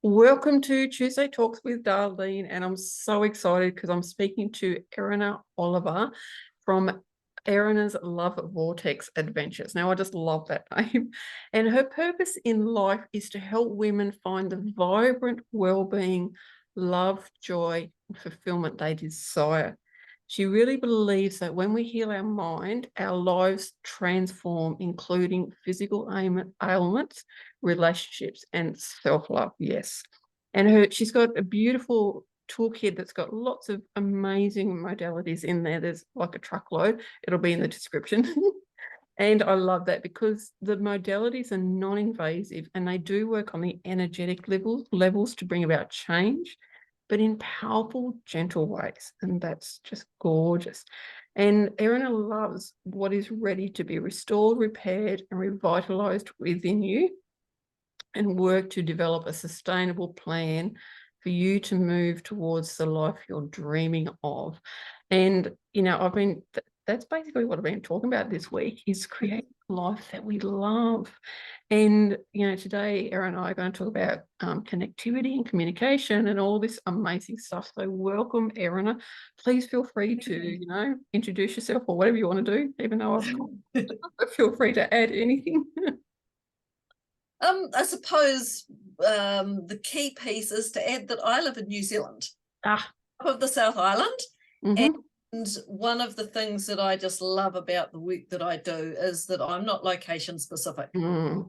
Welcome to Tuesday Talks with Darleen, and I'm so excited because I'm speaking to Erena Oliver from Erenas Love Vortex Adventures. Now, I just love that name. And her purpose in life is to help women find the vibrant well-being, love, joy, and fulfillment they desire. She really believes that when we heal our mind, our lives transform, including physical ailments, relationships, and self-love. Yes. And she's got a beautiful toolkit that's got lots of amazing modalities in there. There's like a truckload. It'll be in the description. And I love that because the modalities are non-invasive and they do work on the energetic levels to bring about change, but in powerful, gentle ways. And that's just gorgeous. And Erena loves what is ready to be restored, repaired, and revitalized within you, and work to develop a sustainable plan for you to move towards the life you're dreaming of. And, that's basically what I've been talking about this week, is creating a life that we love. And, today, Erin and I are going to talk about connectivity and communication and all this amazing stuff. So welcome, Erena. Please feel free to, introduce yourself or whatever you want to do, even though feel free to add anything. I suppose the key piece is to add that I live in New Zealand, of the South Island. And one of the things that I just love about the work that I do is that I'm not location specific. So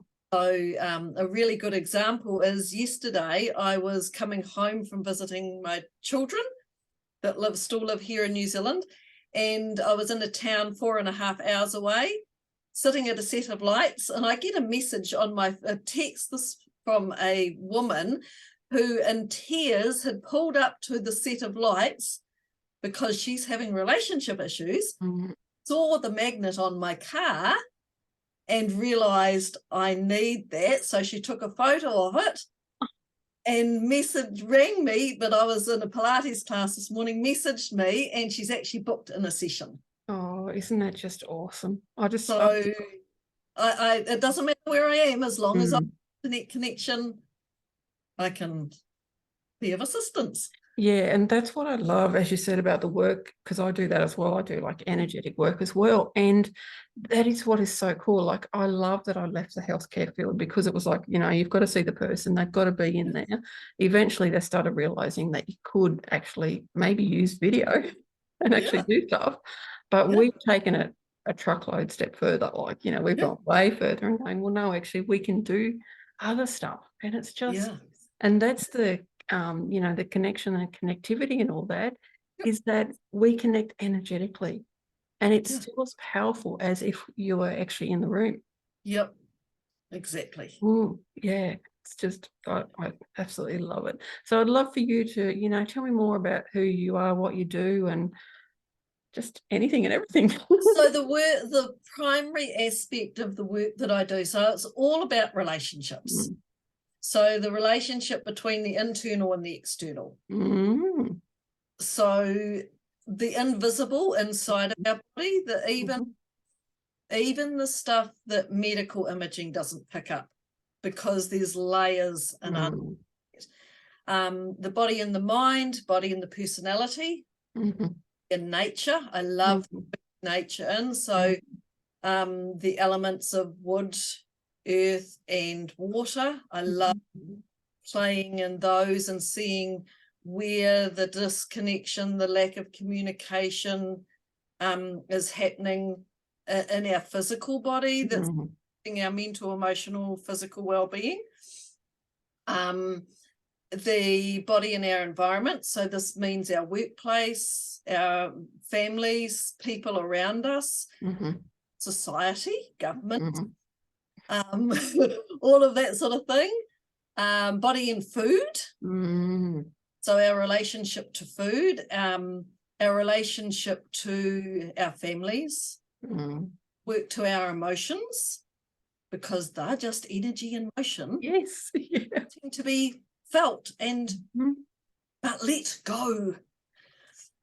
a really good example is yesterday I was coming home from visiting my children that still live here in New Zealand, and I was in a town 4.5 hours away, sitting at a set of lights, and I get a message on my text from a woman who in tears had pulled up to the set of lights because she's having relationship issues, saw the magnet on my car and realized I need that. So she took a photo of it and rang me, but I was in a Pilates class this morning, messaged me, and she's actually booked in a session. Oh, isn't that just awesome? It doesn't matter where I am, as long as I have internet connection, I can be of assistance. Yeah, and that's what I love, as you said, about the work, because I do that as well. I do like energetic work as well. And that is what is so cool. Like, I love that I left the healthcare field because it was like, you've got to see the person, they've got to be in there. Eventually, they started realizing that you could actually maybe use video and actually do stuff. But we've taken it a truckload step further. Like, we've gone way further and going, well, no, actually, we can do other stuff. And it's just, and that's the connection and connectivity and all that, is that we connect energetically, and it's still as powerful as if you were actually in the room. Yep, exactly. It's just, I absolutely love it. So I'd love for you to, tell me more about who you are, what you do, and just anything and everything. So the primary aspect of the work that I do, so it's all about relationships. So the relationship between the internal and the external. So the invisible inside of our body, even the stuff that medical imaging doesn't pick up, because there's layers and the body and the mind, body and the personality, in nature. I love nature, and so the elements of wood, earth, and water. I love playing in those and seeing where the disconnection, the lack of communication is happening in our physical body, that's affecting our mental, emotional, physical well-being. The body and our environment. So this means our workplace, our families, people around us, society, government, all of that sort of thing. Body and food. So our relationship to food, our relationship to our families, work to our emotions, because they're just energy and motion. Yes. Tend to be felt and but let go.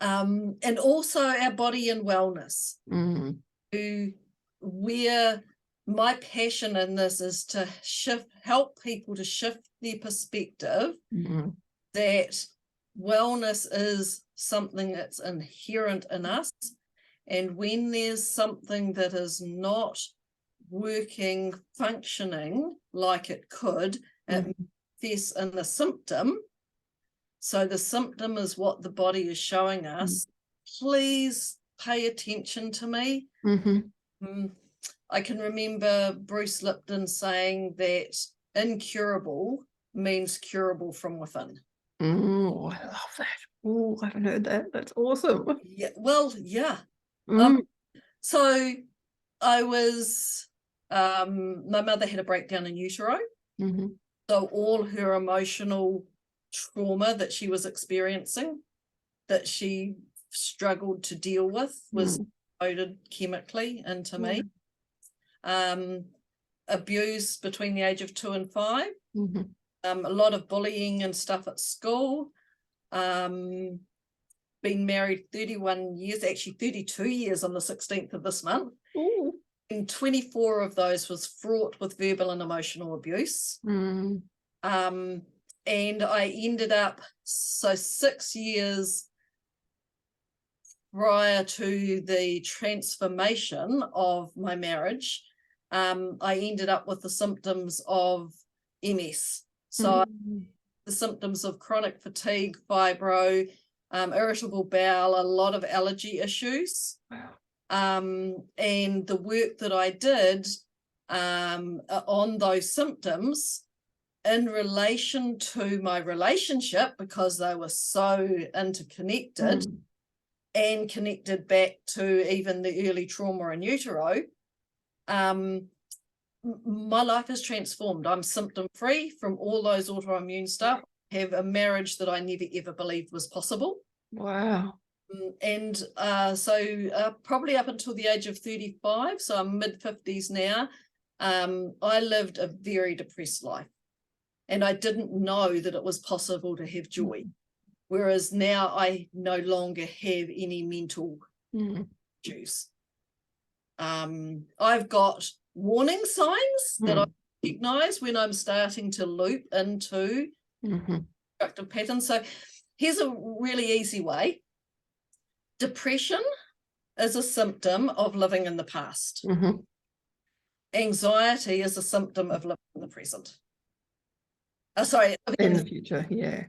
And also our body and wellness. Where my passion in this is to help people to shift their perspective that wellness is something that's inherent in us. And when there's something that is not working, functioning like it could, it manifests in the symptom. So the symptom is what the body is showing us. Please pay attention to me. I can remember Bruce Lipton saying that incurable means curable from within. Oh, I love that. Oh, I haven't heard that. That's awesome. Yeah, well, yeah. So I was, my mother had a breakdown in utero. So all her emotional trauma that she was experiencing, that she struggled to deal with, was loaded chemically into me. Abuse between the age of 2 and 5. A lot of bullying and stuff at school. Been married 31 years, actually 32 years on the 16th of this month. And 24 of those was fraught with verbal and emotional abuse. And I ended up, so 6 years prior to the transformation of my marriage, I ended up with the symptoms of MS. So the symptoms of chronic fatigue, fibro, irritable bowel, a lot of allergy issues. And the work that I did on those symptoms in relation to my relationship, because they were so interconnected and connected back to even the early trauma in utero, my life has transformed. I'm symptom free from all those autoimmune stuff. Have a marriage that I never ever believed was possible. Wow. And so probably up until the age of 35, so I'm mid-50s now, I lived a very depressed life. And I didn't know that it was possible to have joy. Whereas now I no longer have any mental issues. I've got warning signs that I recognize when I'm starting to loop into destructive patterns. So here's a really easy way. Depression is a symptom of living in the past. Anxiety is a symptom of living in the present. Sorry, in the future, yeah.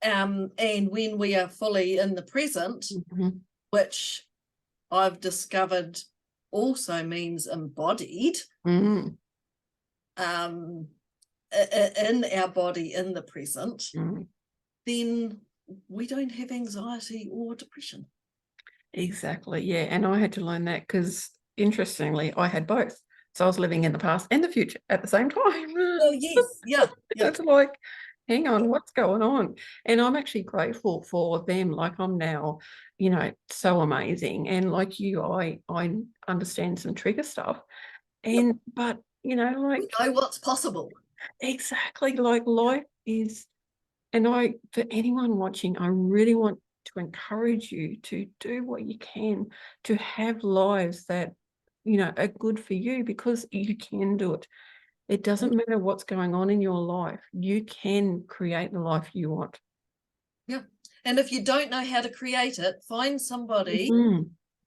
And when we are fully in the present, which I've discovered also means embodied in our body in the present, then we don't have anxiety or depression. Exactly, yeah. And I had to learn that because, interestingly, I had both. So I was living in the past and the future at the same time. Oh, yes, yeah. It's like, hang on, what's going on? And I'm actually grateful for them. Like, I'm now, so amazing. And like you, I understand some trigger stuff. And, but, like, we know what's possible. Exactly. Like, life is, and for anyone watching, I really want to encourage you to do what you can to have lives that, are good for you, because you can do it. It doesn't matter what's going on in your life. You can create the life you want. Yeah. And if you don't know how to create it, find somebody,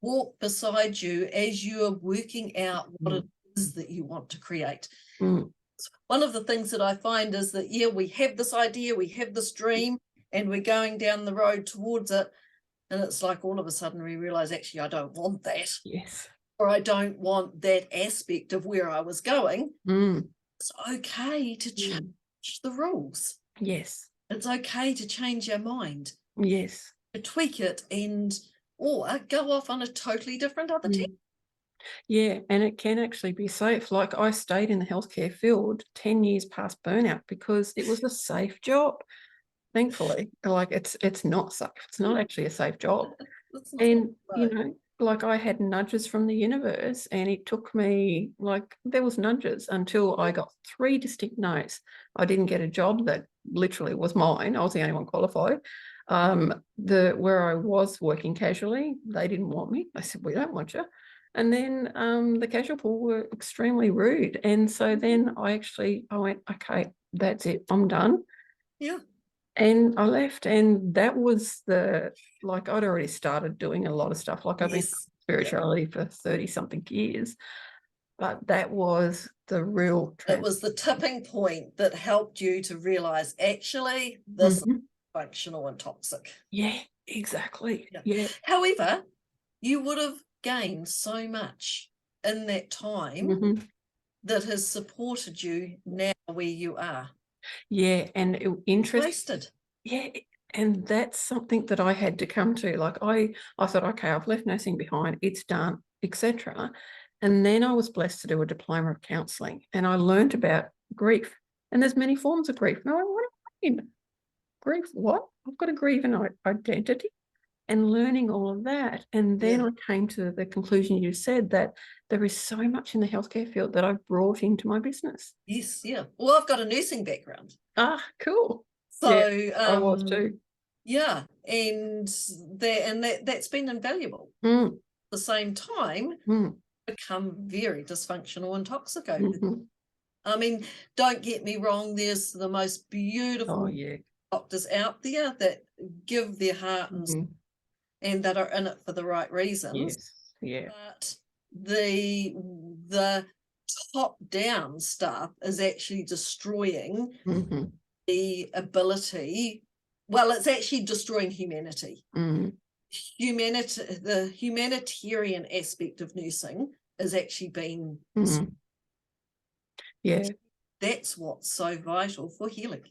walk beside you as you are working out what it is that you want to create. One of the things that I find is that, we have this idea, we have this dream, and we're going down the road towards it. And it's like all of a sudden we realize, actually, I don't want that. Yes. Or I don't want that aspect of where I was going. It's okay to change the rules. Yes. It's okay to change your mind. Yes. To tweak it or go off on a totally different other team. Yeah, and it can actually be safe. Like, I stayed in the healthcare field 10 years past burnout because it was a safe job. Thankfully, like, it's not safe. It's not actually a safe job. And, like, I had nudges from the universe, and it took me, like, there was nudges until I got 3 distinct no's. I didn't get a job that literally was mine. I was the only one qualified. Where I was working casually, they didn't want me. They said, we don't want you. And then the casual pool were extremely rude. And so then I went, okay, that's it. I'm done. Yeah. And I left, and that was I'd already started doing a lot of stuff. Like I've been spirituality for 30 something years, but that was the real It was the tipping point that helped you to realize actually this is functional and toxic. Yeah, exactly. Yeah. However, you would have gained so much in that time that has supported you now where you are. Yeah, and Wasted. Yeah, and that's something that I had to come to. Like I thought, okay, I've left nursing behind, it's done, etc. And then I was blessed to do a diploma of counselling, and I learned about grief. And there's many forms of grief. No, what do you mean? Grief? What? I've got to grieve an identity. And learning all of that. And then I came to the conclusion you said, that there is so much in the healthcare field that I've brought into my business. Yes, yeah. Well, I've got a nursing background. Ah, cool. So I was too. Yeah, and that's been invaluable. At the same time, become very dysfunctional and toxic over I mean, don't get me wrong, there's the most beautiful doctors out there that give their heart and that are in it for the right reasons. Yeah. But the top down stuff is actually destroying the ability. Well, it's actually destroying humanity. The humanitarian aspect of nursing is actually being that's what's so vital for healing.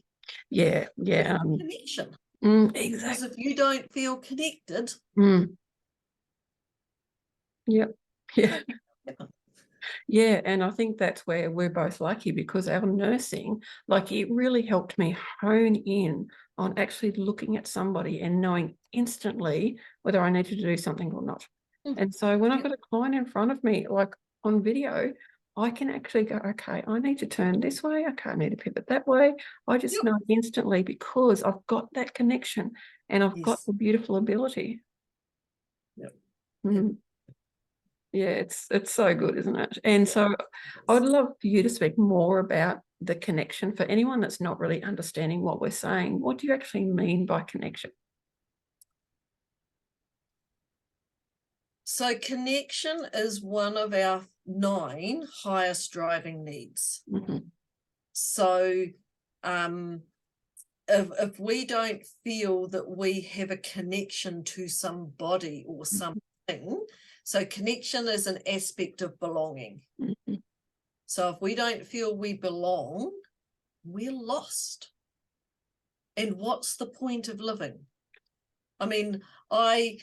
Connection. Exactly. Because if you don't feel connected, yeah, and I think that's where we're both lucky, because our nursing, like, it really helped me hone in on actually looking at somebody and knowing instantly whether I needed to do something or not. And so when I've got a client in front of me, like on video, I can actually go, okay, I need to turn this way. Okay, I need to pivot that way. I just know instantly, because I've got that connection and I've got the beautiful ability. Yeah, it's so good, isn't it? And so I would love for you to speak more about the connection for anyone that's not really understanding what we're saying. What do you actually mean by connection? So connection is one of our 9 highest driving needs. So if we don't feel that we have a connection to somebody or something, so connection is an aspect of belonging. So if we don't feel we belong, we're lost. And what's the point of living? I mean, I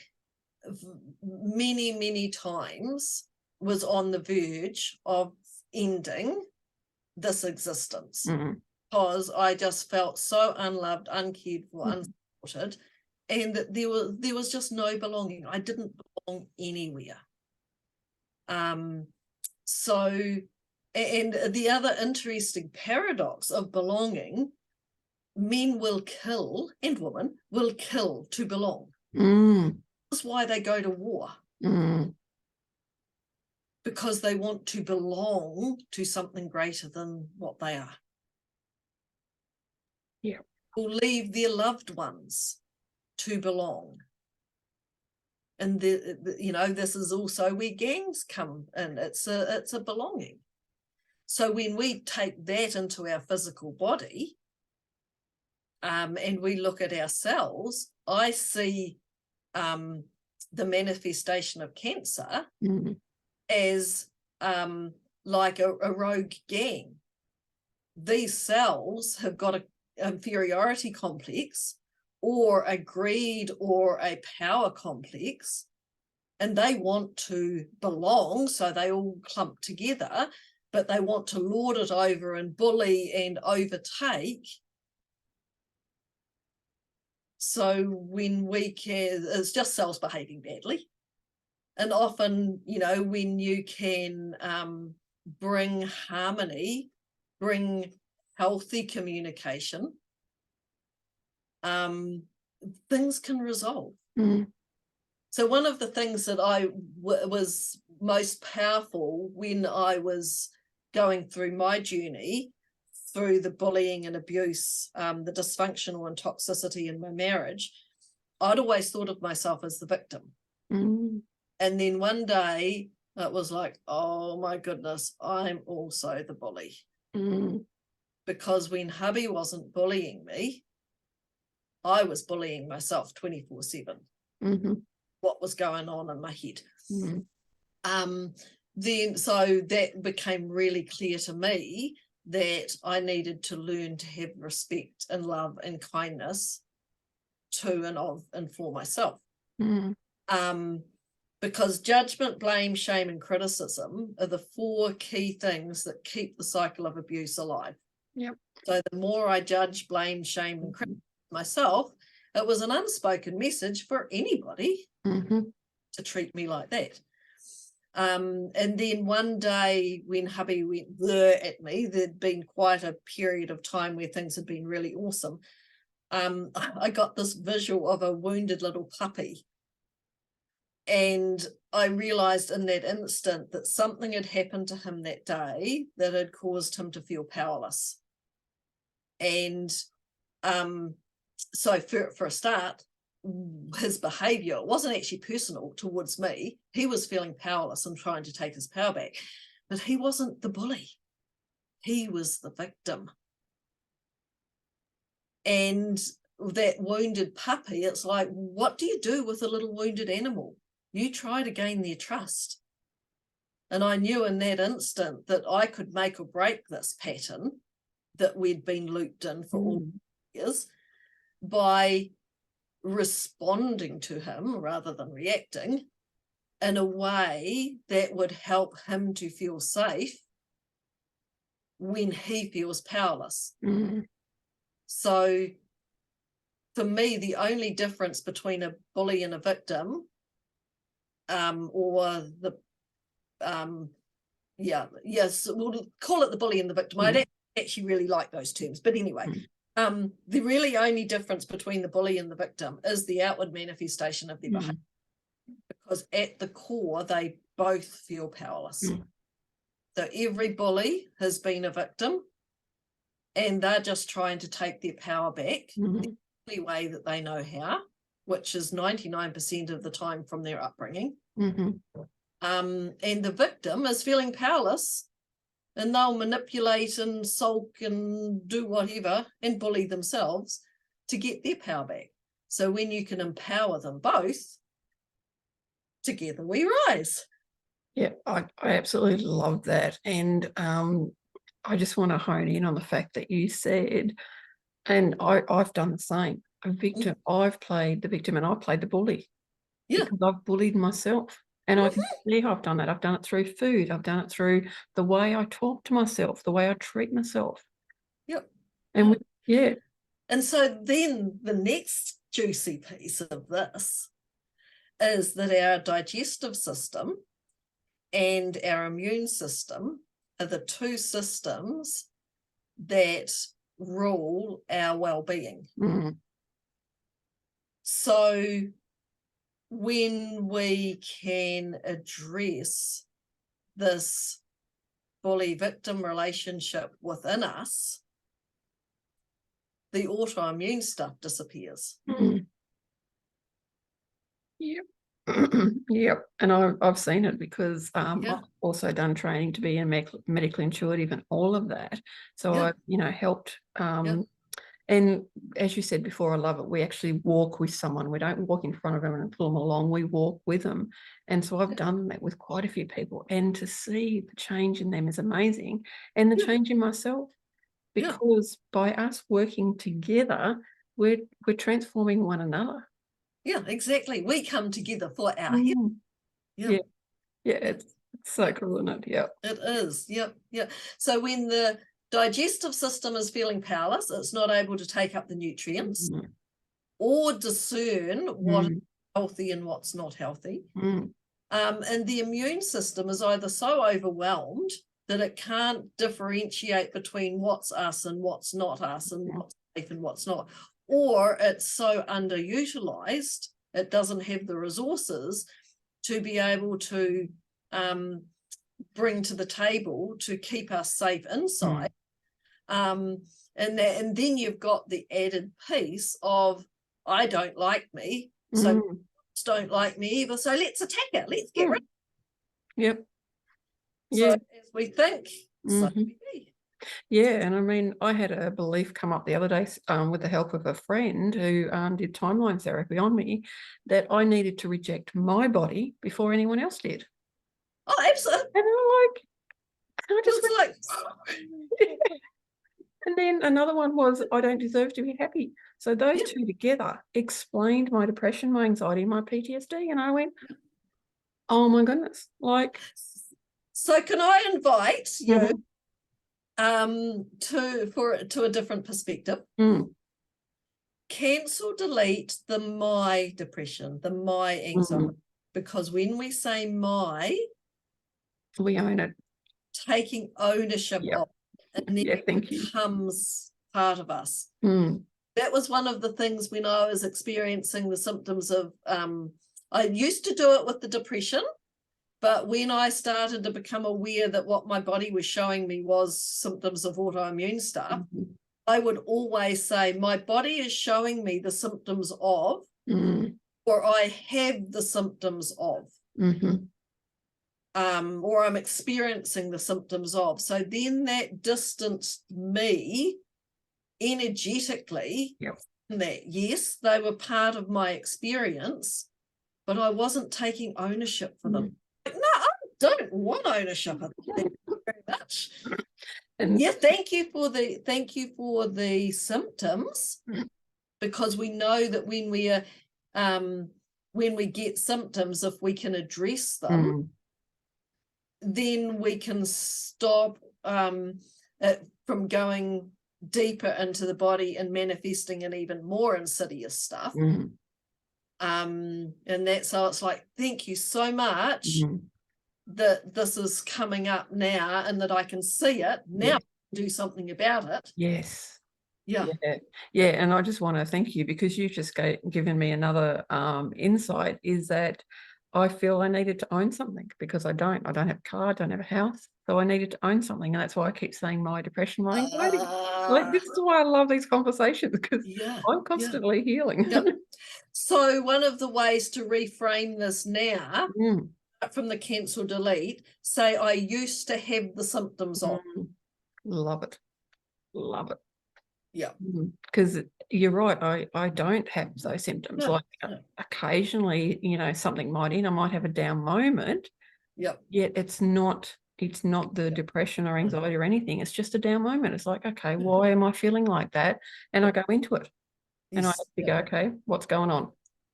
many times was on the verge of ending this existence because I just felt so unloved, uncared for, unsupported, and that there was just no belonging. I didn't belong anywhere. So, and the other interesting paradox of belonging, men will kill, and women will kill to belong. That's why they go to war. Because they want to belong to something greater than what they are. Or leave their loved ones to belong. And this is also where gangs come in. It's a belonging. So when we take that into our physical body, and we look at ourselves, I see the manifestation of cancer as like a rogue gang. These cells have got an inferiority complex or a greed or a power complex, and they want to belong, so they all clump together, but they want to lord it over and bully and overtake. So when we can, it's just cells behaving badly. And often, when you can bring harmony, bring healthy communication, things can resolve. So one of the things that was most powerful when I was going through my journey through the bullying and abuse, the dysfunctional and toxicity in my marriage, I'd always thought of myself as the victim. Mm. And then one day it was like, oh my goodness, I'm also the bully. Mm. Because when hubby wasn't bullying me, I was bullying myself 24/7. Mm-hmm. What was going on in my head? Mm. Then so that became really clear to me that I needed to learn to have respect and love and kindness to and of and for myself. Mm. Because judgment, blame, shame, and criticism are the 4 key things that keep the cycle of abuse alive. Yep. So the more I judge, blame, shame, and criticize myself, it was an unspoken message for anybody to treat me like that. And then one day when hubby went there at me, there'd been quite a period of time where things had been really awesome. I got this visual of a wounded little puppy. And I realized in that instant that something had happened to him that day that had caused him to feel powerless. And so for a start, his behavior, it wasn't actually personal towards me. He was feeling powerless and trying to take his power back, but he wasn't the bully. He was the victim. And that wounded puppy, it's like, what do you do with a little wounded animal? You try to gain their trust. And I knew in that instant that I could make or break this pattern that we'd been looped in for all years by responding to him rather than reacting in a way that would help him to feel safe when he feels powerless. So for me, the only difference between a bully and a victim, or the we'll call it the bully and the victim. I don't actually really like those terms, but anyway, the really only difference between the bully and the victim is the outward manifestation of their behavior, because at the core they both feel powerless. So every bully has been a victim and they're just trying to take their power back the only way that they know how, which is 99% of the time from their upbringing. And the victim is feeling powerless and they'll manipulate and sulk and do whatever and bully themselves to get their power back. So when you can empower them both, together we rise. Yeah, I absolutely love that. And I just want to hone in on the fact that you said, and I've done the same, a victim. I've played the victim and I've played the bully. Because I've bullied myself. And I can see how I've done that. I've done it through food. I've done it through the way I talk to myself, the way I treat myself. And and so then the next juicy piece of this is that our digestive system and our immune system are the 2 systems that rule our well-being. So when we can address this bully-victim relationship within us, the autoimmune stuff disappears. Yep. And I've seen it because I've also done training to be a medical intuitive and all of that. So I've, helped. And as you said before, I love it. We actually walk with someone. We don't walk in front of them and pull them along. We walk with them. And so I've done that with quite a few people. And to see the change in them is amazing. And the change in myself. Because by us working together, we're transforming one another. Yeah, exactly. We come together for our health. It's so cool, isn't it? Yeah. It is. So when the digestive system is feeling powerless, it's not able to take up the nutrients or discern what is healthy and what's not healthy. And the immune system is either so overwhelmed that it can't differentiate between what's us and what's not us and what's safe and what's not, or it's so underutilized it doesn't have the resources to be able to bring to the table to keep us safe inside. And then you've got the added piece of, I don't like me, so don't like me either, so let's attack it, let's get rid of it. Yep. So Yeah. as we think, so we be. Yeah, and I mean, I had a belief come up the other day with the help of a friend who did timeline therapy on me, that I needed to reject my body before anyone else did. Oh, absolutely. And I'm like, I just like, and then another one was, I don't deserve to be happy. So those two together explained my depression, my anxiety, my PTSD, and I went, oh my goodness, like. So can I invite you to a different perspective? Cancel, delete the my depression, the my anxiety, because when we say my, we own it, taking ownership of it, and then it becomes part of us. That was one of the things when I was experiencing the symptoms of I used to do it with the depression, but when I started to become aware that what my body was showing me was symptoms of autoimmune stuff, I would always say, my body is showing me the symptoms of, or I have the symptoms of, or I'm experiencing the symptoms of. So then that distanced me energetically, that yes, they were part of my experience, but I wasn't taking ownership for them. Like, no, I don't want ownership of them. Thank you very much. And yeah, thank you for the symptoms, because we know that when we get symptoms, if we can address them, then we can stop it from going deeper into the body and manifesting an even more insidious stuff. And that's so it's like, thank you so much that this is coming up now and that I can see it now, do something about it. Yeah. And I just want to thank you, because you've just given me another insight, is that I feel I needed to own something, because I don't have a car, I don't have a house, so I needed to own something, and that's why I keep saying my depression, my anxiety. Like, this is why I love these conversations, because I'm constantly healing. So one of the ways to reframe this now, from the cancel delete, say, I used to have the symptoms of. Love it. Yeah, because you're right, I don't have those symptoms. Occasionally, something might I might have a down moment, yet it's not the depression or anxiety or anything. It's just a down moment. It's like, okay, why am I feeling like that? And I go into it, and I have to go, okay, what's going on,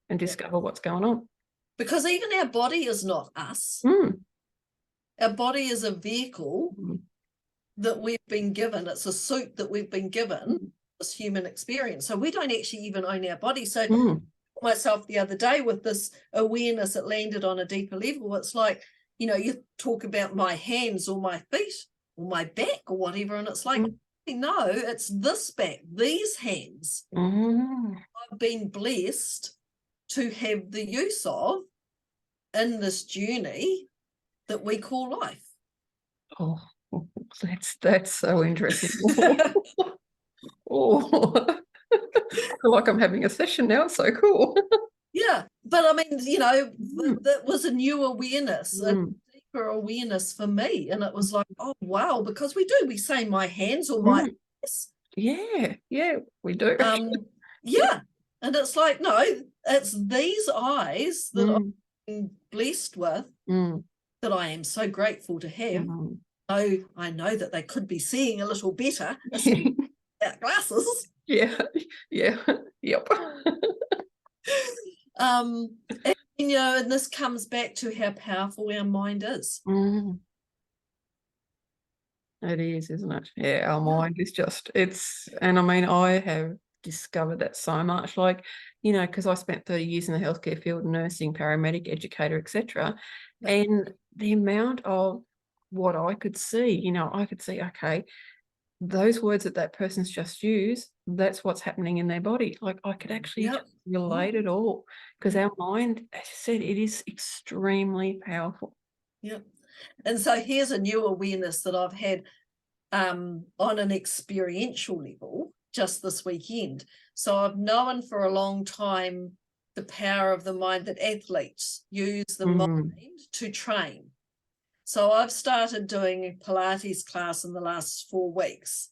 and discover what's going on. Because even our body is not us. Our body is a vehicle that we've been given. It's a suit that we've been given, this human experience. So we don't actually even own our body. So myself the other day with this awareness, it landed on a deeper level. It's like, you talk about my hands or my feet or my back or whatever, and it's like, no, it's this back, these hands. I've been blessed to have the use of in this journey that we call life. Oh, that's so interesting. I feel like I'm having a session now. It's so cool. Yeah, but I mean, that was a new awareness, a deeper awareness for me, and it was like, oh wow, because we say my hands or my eyes. Yeah, we do. And it's like, no, it's these eyes that I've been blessed with, that I am so grateful to have. I know that they could be seeing a little better without glasses. Yep. And this comes back to how powerful our mind is. It is, isn't it? Yeah, our mind is just, and I mean, I have discovered that so much, like, because I spent 30 years in the healthcare field, nursing, paramedic, educator, etc. And the amount of what I could see, I could see, okay, those words that person's just used, that's what's happening in their body. Like I could actually just relate it all, because our mind, as you said, it is extremely powerful. Yeah. And so here's a new awareness that I've had on an experiential level just this weekend. So I've known for a long time the power of the mind, that athletes use the mind to train. So I've started doing a Pilates class in the last 4 weeks.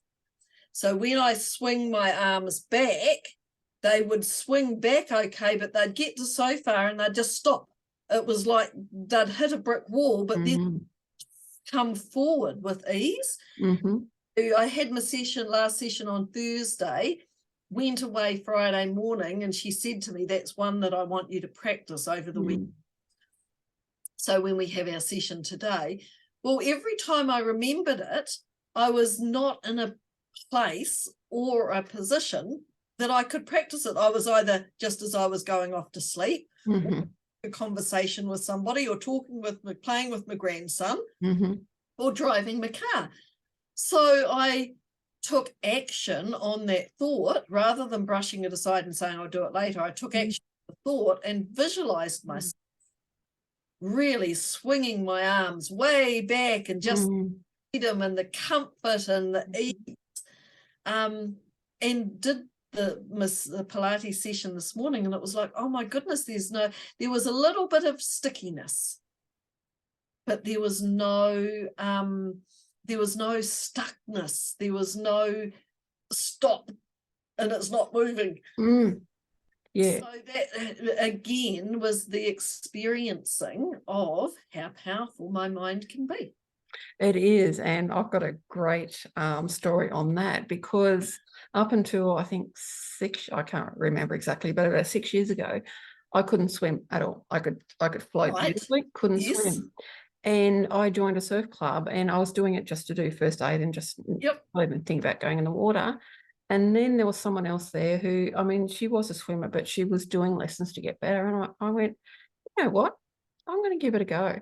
So when I swing my arms back, they would swing back okay, but they'd get to so far and they'd just stop. It was like they'd hit a brick wall, but then come forward with ease. I had my last session on Thursday, went away Friday morning, and she said to me, that's one that I want you to practice over the week. So when we have our session today, well, every time I remembered it, I was not in a place or a position that I could practice it. I was either just as I was going off to sleep, or a conversation with somebody, or playing with my grandson, or driving my car. So I took action on that thought rather than brushing it aside and saying I'll do it later. I took action on the thought and visualized myself really swinging my arms way back and just freedom and the comfort and the ease. And did the Pilates session this morning, and it was like, oh my goodness, there was a little bit of stickiness, but there was no stuckness, there was no stop and it's not moving. So that again was the experiencing of how powerful my mind can be. It is, and I've got a great story on that, because up until I think I can't remember exactly, but about 6 years ago, I couldn't swim at all. I could float beautifully, couldn't swim. And I joined a surf club, and I was doing it just to do first aid and just not even think about going in the water. And then there was someone else there who, I mean, she was a swimmer, but she was doing lessons to get better. And I went, you know what? I'm going to give it a go.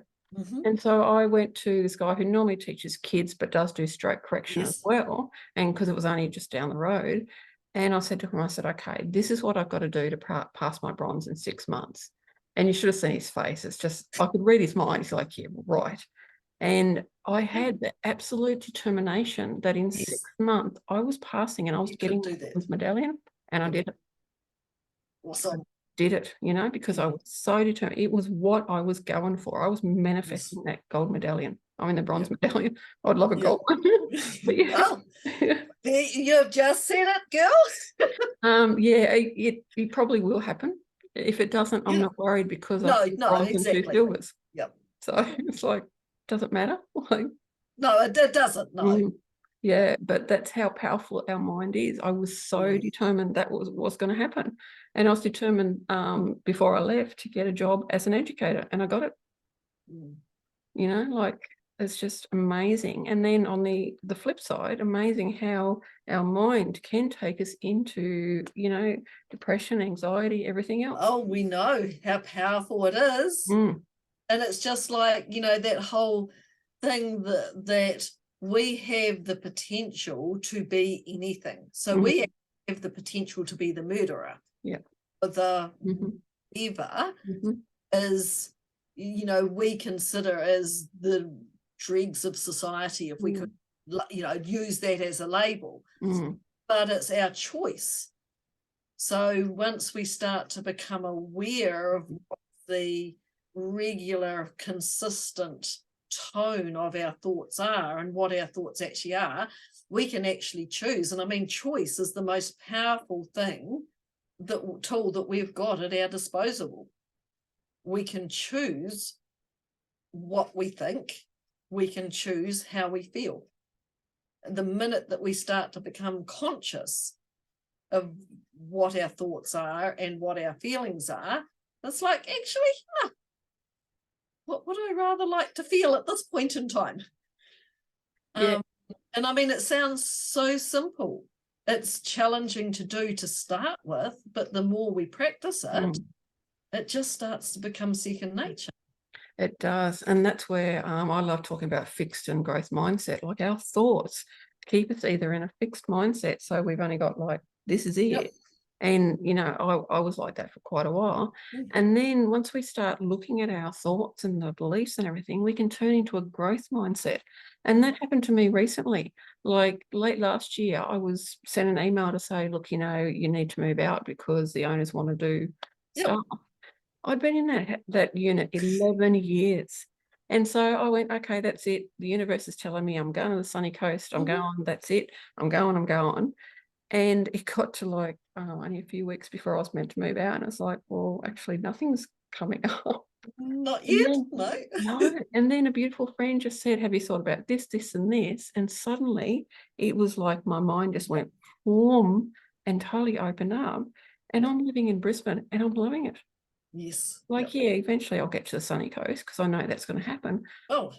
And so I went to this guy who normally teaches kids, but does do stroke correction as well. And because it was only just down the road. And I said to him, I said, okay, this is what I've got to do to pass my bronze in 6 months. And you should have seen his face. It's just, I could read his mind. He's like, yeah, right. And I had the absolute determination that in 6 months I was passing, and I was getting the medallion, and I did it. Awesome. Did it, because I was so determined. It was what I was going for. I was manifesting that gold medallion. I mean, the bronze medallion. I'd love a gold one. Well, you've just said it, girl. It probably will happen. If it doesn't, I'm not worried, because I've bronze and 2 silvers. So it's like, does it matter? Like, no, it doesn't. No. Yeah, but that's how powerful our mind is. I was so determined that was going to happen. And I was determined before I left to get a job as an educator, and I got it. Like, it's just amazing. And then on the flip side, amazing how our mind can take us into, depression, anxiety, everything else. Oh, we know how powerful it is. And it's just like, that whole thing that we have the potential to be anything. So we have the potential to be the murderer. The whatever is, we consider as the dregs of society, if we could, use that as a label. But it's our choice. So once we start to become aware of what the regular, consistent tone of our thoughts are and what our thoughts actually are, we can actually choose. And I mean, choice is the most powerful tool that we've got at our disposal. We can choose what we think. We can choose how we feel. The minute that we start to become conscious of what our thoughts are and what our feelings are, it's like, actually, what would I rather like to feel at this point in time? And I mean, it sounds so simple. It's challenging to do to start with, but the more we practice it, it just starts to become second nature. It does. And that's where I love talking about fixed and growth mindset. Like, our thoughts keep us either in a fixed mindset, so we've only got like, this is it. Yep. And, you know, I was like that for quite a while. And then once we start looking at our thoughts and the beliefs and everything, we can turn into a growth mindset. And that happened to me recently. Like late last year, I was sent an email to say, look, you know, you need to move out because the owners want to do Yep. stuff. I'd been in that unit 11 years. And so I went, okay, that's it. The universe is telling me I'm going to the sunny coast. I'm going, that's it. I'm going. And it got to like only a few weeks before I was meant to move out. And it's like, well, actually nothing's coming up. Not yet, no. No. And then a beautiful friend just said, have you thought about this, this, and this? And suddenly it was like my mind just went boom and totally opened up. And I'm living in Brisbane and I'm loving it. Yes. Like, yeah, eventually I'll get to the sunny coast because I know that's going to happen. Oh,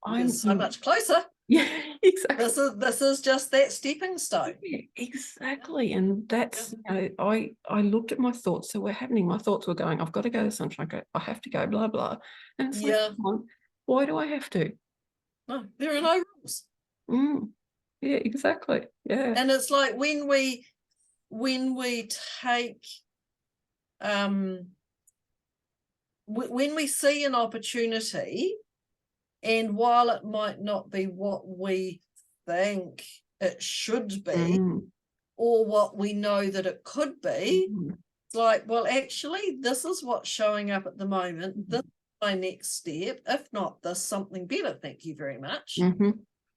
I'm so much closer. Yeah, exactly. This is just that stepping stone. Yeah, exactly. And that's, you know, I looked at my thoughts that were happening. My thoughts were going, I've got to go to Sunshine Coast. I have to go, blah, blah. And it's like, come on, why do I have to? No, there are no rules. Yeah, exactly. Yeah. And it's like when we take when we see an opportunity, and while it might not be what we think it should be, or what we know that it could be, it's like, well, actually, this is what's showing up at the moment. This is my next step. If not this, something better. Thank you very much.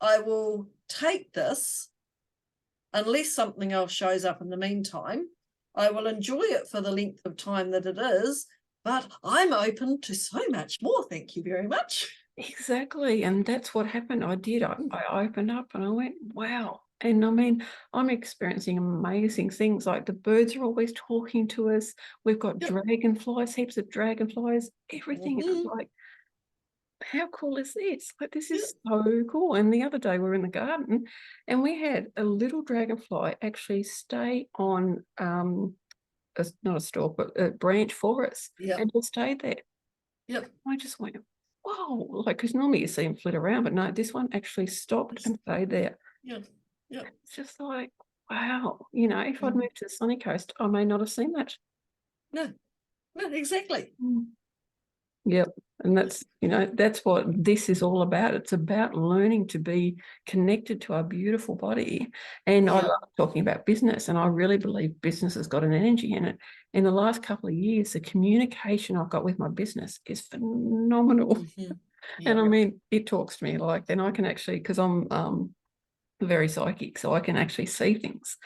I will take this unless something else shows up in the meantime. I will enjoy it for the length of time that it is, but I'm open to so much more. Thank you very much. Exactly. And that's what happened. I did. I opened up and I went, wow. And I mean, I'm experiencing amazing things. Like the birds are always talking to us. We've got dragonflies, heaps of dragonflies, everything. And I'm like, how cool is this? Like, this is so cool. And the other day we were in the garden and we had a little dragonfly actually stay on not a stalk, but a branch for us. And just stayed there. I just went, whoa, like, because normally you see them flit around, but no, this one actually stopped and stayed there. It's just like, wow, you know, if I'd moved to the sunny coast, I may not have seen that. No, exactly. Yep. And that's, you know, that's what this is all about. It's about learning to be connected to our beautiful body. And I love talking about business, and I really believe business has got an energy in it. In the last couple of years, the communication I've got with my business is phenomenal. And I mean, it talks to me like, and I can actually, because I'm very psychic, so I can actually see things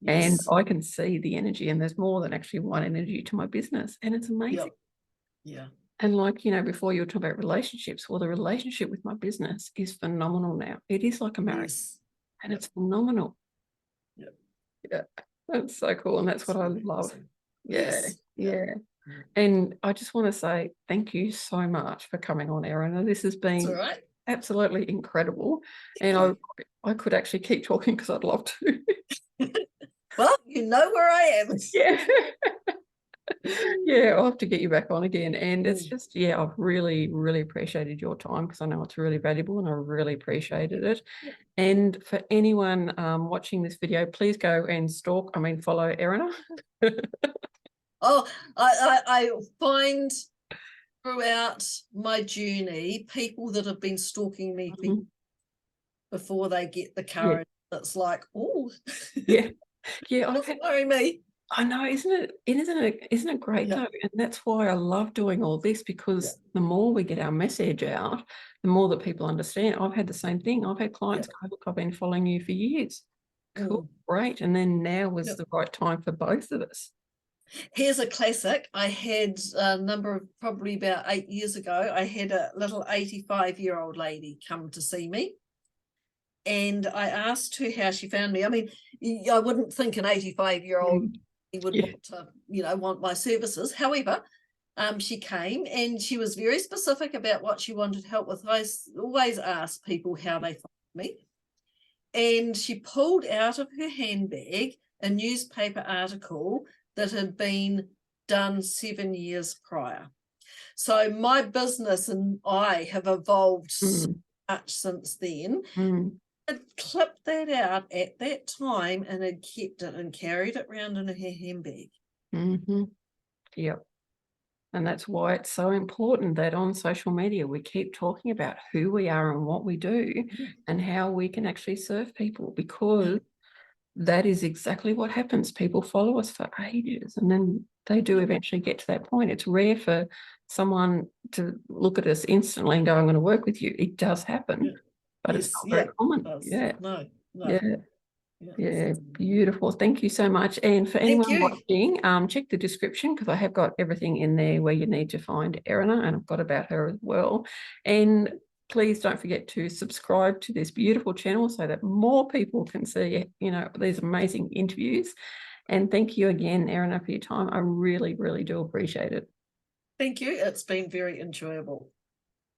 and I can see the energy, and there's more than actually one energy to my business, and it's amazing. And like, you know, before you were talking about relationships, well, the relationship with my business is phenomenal now. It is like a marriage, and it's phenomenal. Yeah, that's so cool, and that's what I love. And I just want to say thank you so much for coming on, Erena. This has been absolutely incredible, and I could actually keep talking because I'd love to. Well, you know where I am. I'll have to get you back on again. And it's just, I've really, really appreciated your time, because I know it's really valuable and I really appreciated it. And for anyone watching this video, please go and follow Erena. I find throughout my journey, people that have been stalking me before they get the courage, it's like, oh, doesn't worry me. I know, isn't it great though? And that's why I love doing all this, because the more we get our message out, the more that people understand. I've had the same thing. I've had clients go, look, I've been following you for years. Cool, great. And then now was the right time for both of us. Here's a classic. I had a number of, probably about 8 years ago, I had a little 85-year-old lady come to see me. And I asked her how she found me. I mean, I wouldn't think an 85-year-old would want to, want my services. However, she came and she was very specific about what she wanted help with. I always ask people how they find me. And she pulled out of her handbag a newspaper article that had been done 7 years prior. So my business and I have evolved so much since then. had clipped that out at that time and had kept it and carried it around in her handbag. Yep. And that's why it's so important that on social media, we keep talking about who we are and what we do and how we can actually serve people, because that is exactly what happens. People follow us for ages and then they do eventually get to that point. It's rare for someone to look at us instantly and go, I'm going to work with you. It does happen, but it's not very common. No. Yeah, beautiful. Thank you so much. And for anyone watching, check the description, because I have got everything in there where you need to find Erena, and I've got about her as well. And please don't forget to subscribe to this beautiful channel so that more people can see, you know, these amazing interviews. And thank you again, Erena, for your time. I really, really do appreciate it. Thank you. It's been very enjoyable.